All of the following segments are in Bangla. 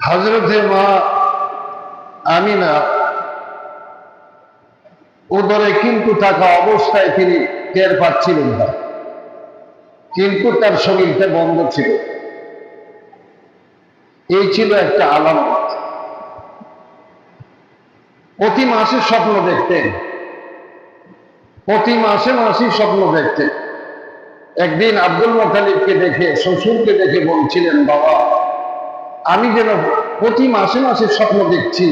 হযরতে মা আমিনা উদরে কিন্তু থাকা অবস্থায় তিনি টের পাচ্ছিলেন না, কিন্তু তার শরীরটা বন্ধ ছিল। এই ছিল একটা আলামত। প্রতি মাসে স্বপ্ন দেখতেন, প্রতি মাসে মাসে স্বপ্ন দেখতেন। একদিন আব্দুল মুত্তালিবকে দেখে, শ্বশুরকে দেখে বলছিলেন, বাবা আমি যেন প্রতি মাসে মাসে স্বপ্ন দেখছি,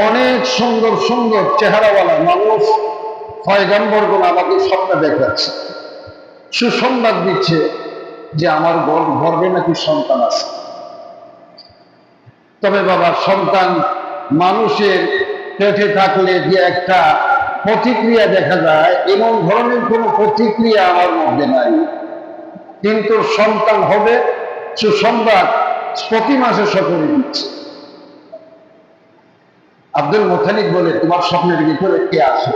অনেক সুন্দর সুন্দর চেহারাওয়ালা মানুষ পয়গম্বরগণ আমাকে স্বপ্ন দেখাচ্ছে, সুসংবাদ দিচ্ছে যে আমার গর্ভে নাকি সন্তান আছে। তবে বাবা, সন্তান মানুষের পেটে থাকলে যে একটা প্রতিক্রিয়া দেখা যায়, এমন ধরনের কোন প্রতিক্রিয়া আমার মধ্যে নাই, কিন্তু সন্তান হবে সুসংবাদ প্রতি মাসে সকলে দিচ্ছে। আব্দুল মুত্তালিব বলে, তোমার স্বপ্নের ভিতরে কে আসে?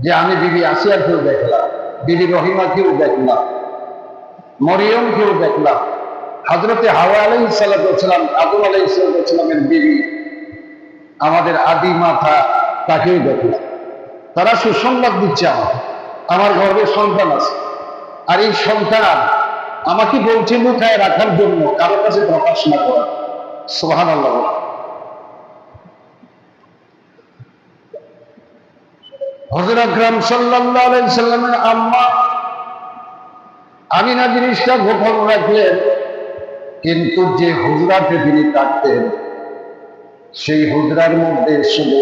যে আমি বিবি আসিয়াকেও দেখলাম, বিবি রহিমাকেও দেখলাম, মরিয়মকেও দেখলাম, হযরতে হাওয়া আলাইহিস সালাম, আদম আলাইহিস সালামের বিবি, আমাদের আদি মাতা, তাকেও দেখলাম। তারা সুসংবাদ দিচ্ছে আমার গর্ভে সন্তান আছে। আর এই সন্তান আমাকে বলছে লুকায় রাখার জন্য, কারো কাছে প্রকাশ না করা। সুবহানাল্লাহ। হযরত আকরাম সাল্লাল্লাহু আলাইহি সাল্লামের আম্মা আমিনা জিনিসটা গোপন রাখলেন, কিন্তু যে হুজরাতে তিনি থাকতেন, সেই হুজরার মধ্যে শুধু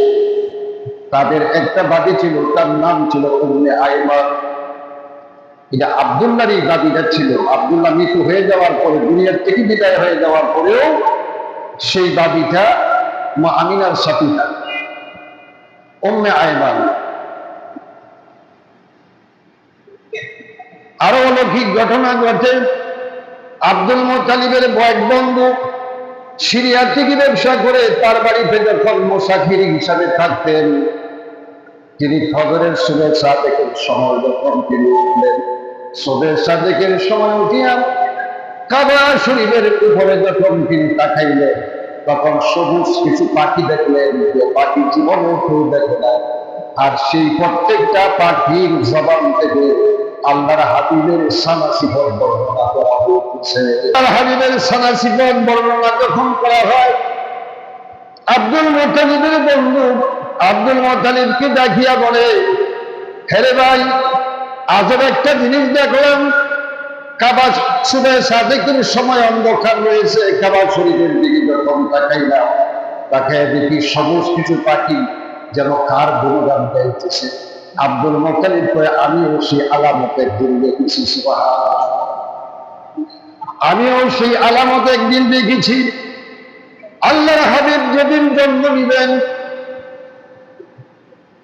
তাদের একটা বাড়ি ছিল, তার নাম ছিল উম্মে আইমান। এটা আব্দুল্লাহর এই দাবিটা ছিল। আব্দুল্লাহ মৃত্যু হয়ে যাওয়ার পরে, দুনিয়ার থেকে বিদায় হয়ে যাওয়ার পরেও সেই দাবিটা মা আমিনার সাথে থাকে, উম্মে আইমান। আরো অলৌকিক ঘটনা ঘটে। আব্দুল মুত্তালিবের এক বন্ধু সিরিয়া থেকে ব্যবসা করে তার বাড়িতে যখন মুসাফির হিসাবে থাকতেন, তিনি ফজরের সুবহ সাদেকের সময় যখন তিনি উঠলেন, সুবহ সাদেকের সময় উঠিয়া কাবা শরীফের উপরে যখন তিনি তাকাইলেন, তখন সবুজ কিছু পাখি দেখলেন, যে পাখি জীবনে কেউ দেখে না। আর সেই প্রত্যেকটা পাখির জবান থেকে আল্লাহর হাবিবের সানাসিফত বর্ণনা করা হয়েছে। আল্লাহর হাবিবের সানাসিফত বর্ণনা যখন করা হয়, আব্দুল মুত্তালিবের বন্ধু আব্দুল মুত্তালিবকে দেখিয়া বলে, হেরে ভাই, আজব একটা জিনিস দেখলাম। কাবা সুবহ সাদেকের সময় অন্ধকার রয়েছে, কাবা শরীফের দিকে যখন তাকাইলাম, তাকায় দেখি সবুজ কিছু পাখি যেন কার গুণগান গাইতেছে। আব্দুল মুত্তালিব কয়, আমিও সেই আলামত একদিন দেখেছি। সুবহানাল্লাহ, আমিও সেই আলামত একদিন দেখেছি। আল্লাহর হাবিব যেদিন জন্ম নিবেন,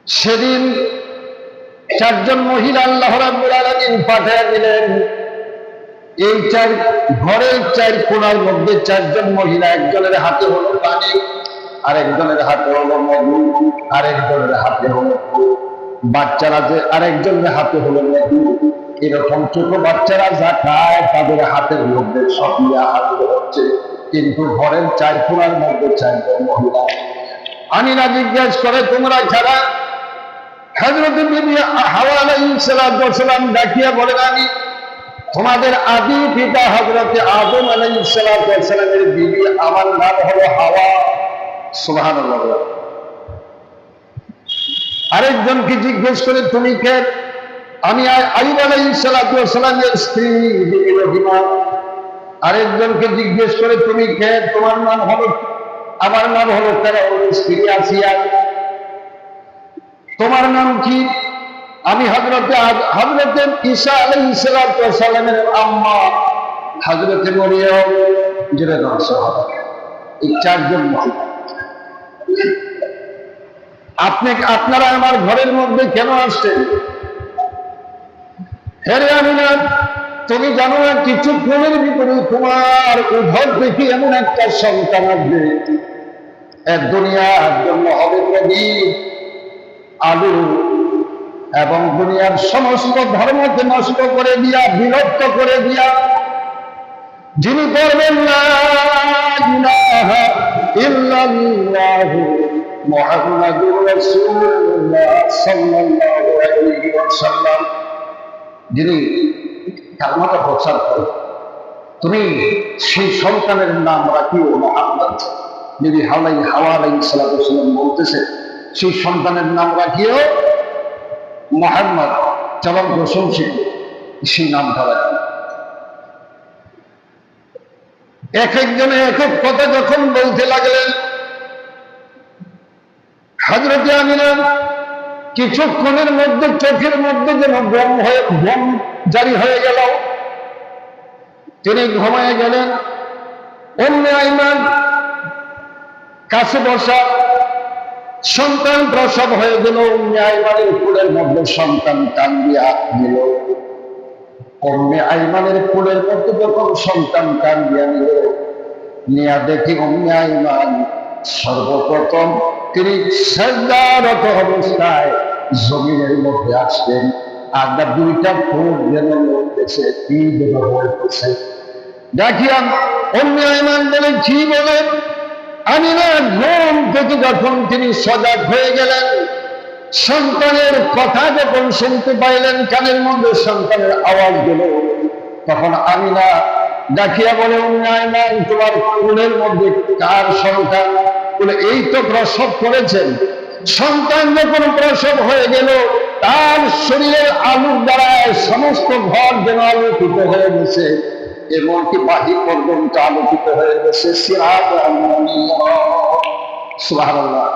সেদিন চারজন মহিলা আল্লাহ রাব্বুল আলামিন পাঠিয়ে দিলেন। এই ঘরের চার কোণার মধ্যে চারজন মহিলা, একজনের হাতে হলো পানি, আরেকজনের হাতে হলো মধু, আরেকজনের হাতে হলো বাচ্চারা, যে আরেকজনের হাতে হলো মধু। এরকম ছোট বাচ্চারা যা খায়, তাদের হাতের মধ্যে সপিয়া হাতে হচ্ছে, কিন্তু ঘরের চার কোণার মধ্যে চারজন মহিলা। আমিনা জিজ্ঞেস করে, তোমরা ছাড়া? হযরত বিবি হাওয়া আলাইহিস সালাম ডাকিয়া বলেন, আমি তোমাদের আদি পিতা হযরতে আদম আলাইহিস সালামের বিবি, আমার নাম হলো হাওয়া। সুবহানাল্লাহ। আরেকজনকে জিজ্ঞেস করে, তুমি কে? আমি আইয়ুব আলাইহিস সালামের স্ত্রী বিবি রহিমা। আরেকজনকে জিজ্ঞেস করে, তুমি কে? তোমার নাম হলো? আমার নাম হলো ফেরাউনের স্ত্রী আসিয়া। তোমার নাম কি? আমি হযরতে ঈসা আলাইহিস সালামের আম্মা হযরতে মরিয়ম। যেটা এই চারজন মহিলা। আপনারা আমার ঘরের মধ্যে কেন আসছেন? হেরে আমিনা, তুমি জানো না, কিছুক্ষণের ভিতরে তোমার উভয় থেকে এমন একটা সন্তান আসবে, এক দুনিয়ার জন্য হবে নবী, আলু, এবং দুনিয়ার সমস্ত ধর্মকে নষ্ট করে দিয়া, বিলুপ্ত করে দিয়া, যিনি পড়বেন লা ইলাহা ইল্লাল্লাহু মুহাম্মাদুর রাসূলুল্লাহ সাল্লাল্লাহু আলাইহি ওয়াসাল্লাম, যিনি কালেমাটা প্রচার করে, তুমি সেই সন্তানের নাম রাখিও মুহাম্মদ। যদি হাওয়া আলাইহিস সালাম বলতেছে সেই সন্তানের নাম রাখিও মুহাম্মদ, চরম প্রশংসিত সেই নামটা রাখি। এক একজনে এক এক কথা যখন বলতে লাগলেন, হযরত আমিনা কিছুক্ষণের মধ্যে চোখের মধ্যে যেন ভ্রম জারি হয়ে গেল, তিনি ঘুমায় গেলেন। উম্মে আইমান কাছে বসা, সন্তান প্রসব হয়ে গেল। উম্মে আইমানের কোলের মধ্যে সন্তান টান দিয়ে হাত দিল। উম্মে আইমানের কোলের মধ্যে যখন সন্তান টান দিয়ে নিল, নিয়া দেখি উম্মে আইমান সর্বপ্রথম তিনি সিজদারত অবস্থায় জমিনের মধ্যে আসলেন। আর দুইটা ঠোঁট যেন লড়তেছে, কি যেন বলতেছে। দেখিলাম উম্মে আইমান বলে, কি বলেন? আমি না ঘুম থেকে যখন তিনি সজাগ হয়ে গেলেন, সন্তানের কথা যখন শুনতে পাইলেন, কানের মধ্যে সন্তানের আওয়াজ গেল, তখন আমি না ডাকিয়া বলে, উম্মে আইমান তোমার কোলের মধ্যে কার সন্তান? বলে, এই তো প্রসব করেছেন। সন্তান যখন প্রসব হয়ে গেল, তার শরীরের আলোর দ্বারা সমস্ত ঘর যেন আলোকিত হয়ে গেছে, এমনকি বাহির পর্যন্ত আলোকিত হয়ে গেছে। সুবহানাল্লাহ,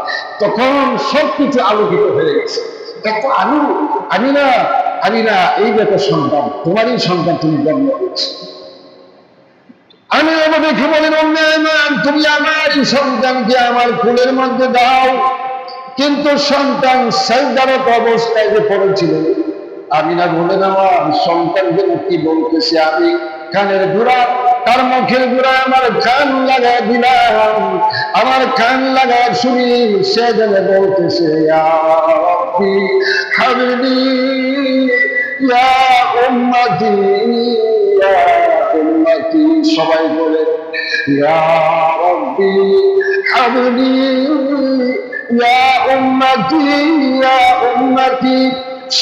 তখন সবকিছু আলোকিত হয়ে গেছে, এত আলো। আমি না এই বেটা সন্তান, তোমারই সন্তান, তুমি জন্ম দিয়েছ। আমি এবার দেখে বলেন, উম্মে আইমান তুমি আমার সন্তানকে আমার কোলের মধ্যে দাও। কিন্তু সন্তান সিজদারত অবস্থায় যে পড়েছিল, আমি না বলেন আমার সন্তানকে কি বলতেছে, আমি কানের গোড়া, তার মুখের গোড়ায় আমার কান লাগায় দিলাম, আমার কান লাগায় শুনি সে যেন বলতেছে, ইয়া রাব্বি হাবিবি ইয়া উম্মতি ইয়া উম্মতি। সবাই বলে, ইয়া রাব্বি হাবিবি ইয়া উম্মতি ইয়া উম্মতি।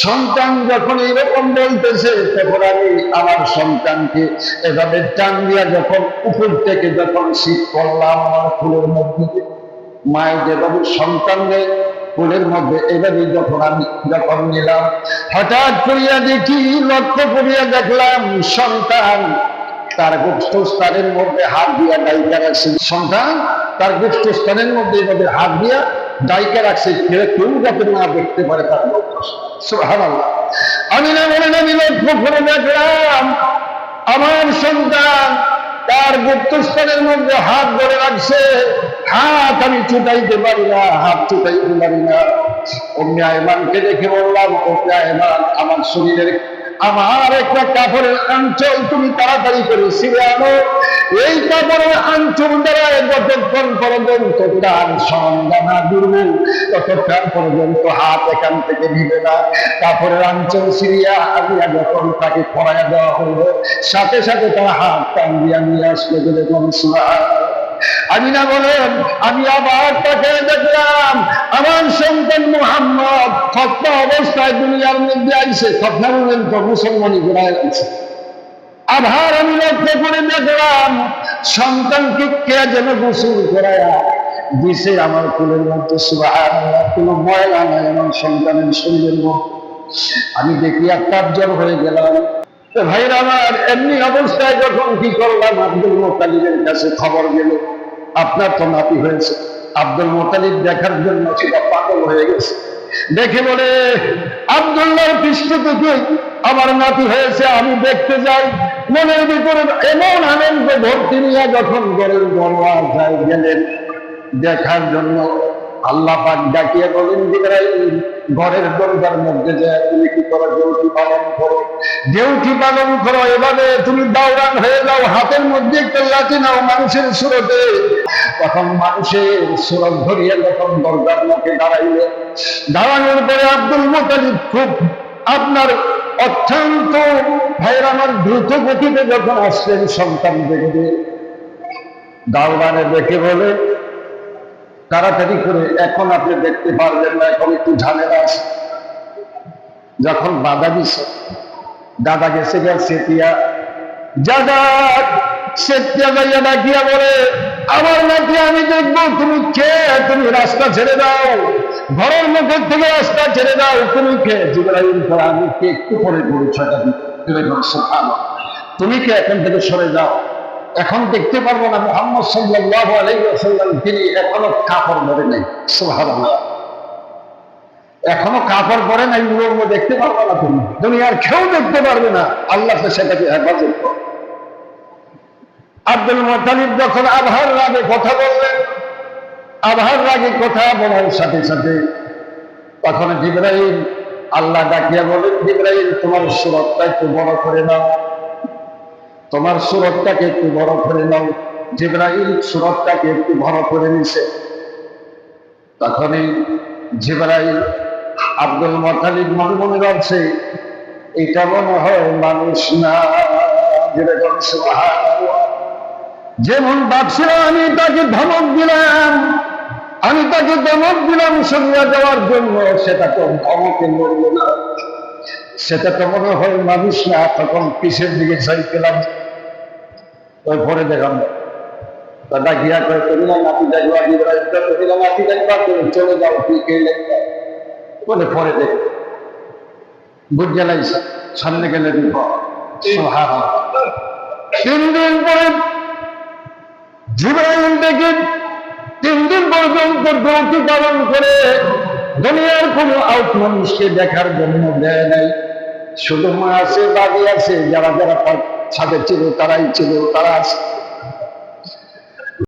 সন্তান যখন এরকম বলতেছে, তখন আমি আমার সন্তানকে এভাবে টান দিয়া যখন উপর থেকে যখন শীত করলাম আমার ফুলের মধ্যে, মায়ের যেভাবে সন্তানকে ফুলের মধ্যে এভাবে যখন নিলাম, হঠাৎ করিয়া দেখি, লক্ষ্য করিয়া দেখলাম সন্তান তার গুপ্তস্থানের মধ্যে হাত দিয়া ডাইকা রাখছে। সন্তান তার গুপ্তস্থানের মধ্যে এভাবে হাত দিয়া ডাইকা রাখছে, কেউ যাতে না দেখতে পারে তার গুপ্তস্থান। সুবহানাল্লাহ। আমি না বলেন, আমি লক্ষ্য করে দেখলাম আমার সন্তান তার গুপ্তস্থানের মধ্যে হাত ধরে রাখছে। হাত আমি ছুটাইতে পারি না, হাত ছুটাইতে পারি না। উম্মে আইমানকে দেখে বললাম, উম্মে আইমান আমার শরীরের আমার একটা কাপড়ের আঁচল তুমি তাড়াতাড়ি করে ছিঁড়ে আনো। এই কাপড়ের আঁচল দ্বারা যতক্ষণ পর্যন্ত তার সন্ধানা দুর্বল, ততক্ষণ পর্যন্ত হাত এখান থেকে নিবে না। কাপড়ের আঁচল ছিঁড়িয়া আনিয়া যখন তাকে পরাইয়া দেওয়া হলো, সাথে সাথে তার হাত টান দিয়া নিয়ে আসলে গেলে আমি না বলেন, আমি আবার তাকে দেখলাম আমার সন্তান মুহাম্মদ খতনা অবস্থায় দুনিয়ার মধ্যে আইছে, খতনা বলেন তো মুসলমানি ঘোরায় আছে। আবার আমি লক্ষ্য করে দেখলাম সন্তানকে কে যেন গোসল করায়া দিছে আমার কোলের মধ্যে। সুবহানাল্লাহ, কোনো ময়লা নাই আমার সন্তানের শরীরের মধ্যে। আমি দেখি আশ্চর্য হয়ে গেলাম। ভাইরা আমার, এমনি অবস্থায় যখন কি করলাম, আব্দুল মুত্তালিবের কাছে খবর গেল, আপনার তো নাতি হয়েছে। আব্দুল মুত্তালিব দেখার জন্য সেটা পাগল হয়ে গেছে। দেখে বলে, আব্দুল্লাহর পৃষ্ঠ থেকে আমার নাতি হয়েছে, আমি দেখতে যাই। মনের ভিতরে এমন আনন্দ ভর্তি নিয়ে যখন ঘরের দরওয়াজায় গেলেন দেখার জন্য, আল্লাহ পাক ডাকিয়ে বলেন, জিবরাইল ঘরের দরজার মধ্যে যায় তুমি কি করো? ডিউটি পালন করো, ডিউটি পালন করো। এভাবে তুমি দাওরান হয়ে যাও, হাতের মধ্যে একটা লাঠি নাও মানুষের সুরতে। তখন মানুষের সুরত ধরিয়ে যখন দরজার মুখে দাঁড়াইলে, দাঁড়ানোর পরে আব্দুল মুত্তালিব খুব আপনার অত্যন্ত ভাইয়ের আমার দ্রুত গতিতে যখন আসলেন সন্তান দেখবে, দাওয়ানে দেখে বলে তাড়াতাড়ি করে, এখন আপনি দেখতে পারবেন না, এখন একটু ঝামেলা আছে। যখন বাধা দিছে, দাদা গেছে গিয়া সেতিয়া, দাদা সেতিয়া যাইয়া ডাকিয়া বলে, আমার নাকি আমি দেখবো, তুমি কে? তুমি রাস্তা ছেড়ে দাও, ঘরের মুখের থেকে রাস্তা ছেড়ে দাও, তুমি কে? জিবরাইল কয়, আমি কে? একটু পরে পরিচয়টা দিই। তুমি কে? এখন থেকে সরে যাও, এখন দেখতে পারবো না। মুহাম্মদ সাল্লাল্লাহু আলাইহি ওয়াসাল্লাম তিনি এখনো কাপড় পরে নাই। সুবহানাল্লাহ, এখনো কাপড় পরে নাই, উলঙ্গ দেখতে পারবো না, তুমি দুনিয়ার কেউ দেখতে পারবে না। আল্লাহ সেটাকে হেফাজত করো। আব্দুল মুত্তালিব যখন আবহার রাগে কথা বললেন, আবহার রাগে কথা বলার সাথে সাথে তখন জিবরাইল, আল্লাহ ডাকিয়া বলেন, জিবরাইল তোমার সুরতটা একটু বড় করে নাও, তোমার সুরতটাকে একটু বড় করে নাও। জিবরাইল সুরতটাকে একটু বড় করে নিছে। তখনই জিবরাইল আব্দুল মুত্তালিব মনে মনে ভাবছে, এটা মনে হয় মানুষ না। যেরকম সুবহানাল্লাহ, যেমন ভাবছিল আমি তাকে ধমক দিলাম, আমি তাকে ধমক দিলাম সরিয়ে যাওয়ার জন্য, সেটা তো ধমকে মরল না, সেটা তো মনে হয় মানুষ না। তখন পিছের দিকে চাইছিলাম, ওই পরে দেখাম দাদা গিয়া করে, তুমি না নাতি দেখবা, তুমি না নাতি দেখবা, তুমি চলে যাও, তুই কে দেখবা বলে পরে দেখ, বুঝে লাইছে, সামনে গেলে দিব। 3 দিন পরে জিবরাইল দেখে 3 দিন পর্যন্ত ড্যুটি পালন করে দুনিয়ার কোন আউট মানুষকে দেখার জন্য দেয় নাই। শুধু মা আছে, বাড়ি আছে, যারা যারা ছাদে ছিল তারাই ছিল, তারা আছে।